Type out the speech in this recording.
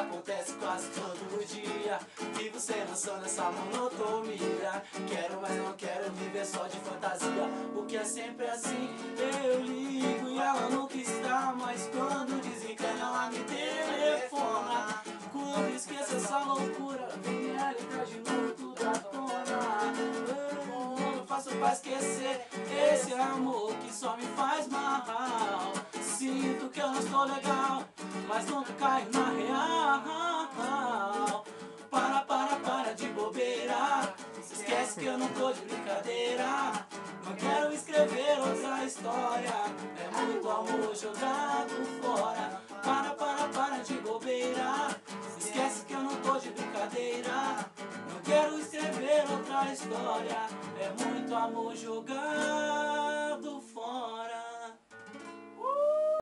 acontece quase todo dia. E você lançou nessa monotonia. Quero, mas não quero viver só de fantasia. Porque é sempre assim, eu ligo e ela nunca está. Mas quando desencana ela me telefona. Quando esqueço essa loucura, vem ela e traz de novo tudo à tona. Eu faço pra esquecer esse amor que só me faz mal. Sinto que eu não estou legal, mas nunca caio na real. Para de bobeira. Se esquece que eu não tô de brincadeira. Não quero escrever outra história. É muito amor jogado fora. Para de bobeira. Se esquece que eu não tô de brincadeira. Não quero escrever outra história. É muito amor jogado